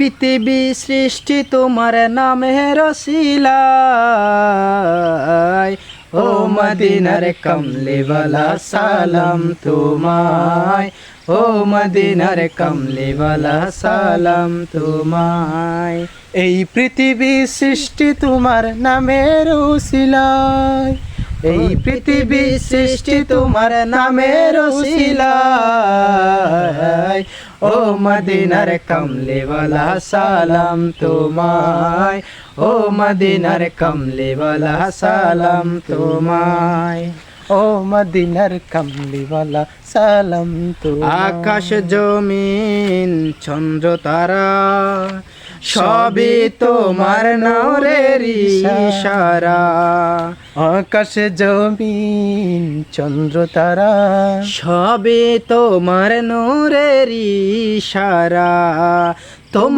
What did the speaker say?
পৃথিবী সৃষ্টি তোমার নামের রসিলায়, ও মদিনার কমলিওয়ালা সালাম তোমায়, ও মদিনার কমলিওয়ালা সালাম তোমায়। এই পৃথিবী সৃষ্টি তোমার নামের উসিলায়, এই পৃথিবী সৃষ্টি তোমার নামের রসিলায়, ও মদিনার কমলিওয়ালা সালাম তোমায়, ও মদিনার কমলিওয়ালা সালাম তোমায়। ও মদিনার কমলিওয়ালা সালাম তোমায়। আকাশ জমিন চন্দ্র তারা সবই তোমার নূরের ইশারা, আকাশ জমিন চন্দ্র তারা সবই তোমার নূরের ইশারা।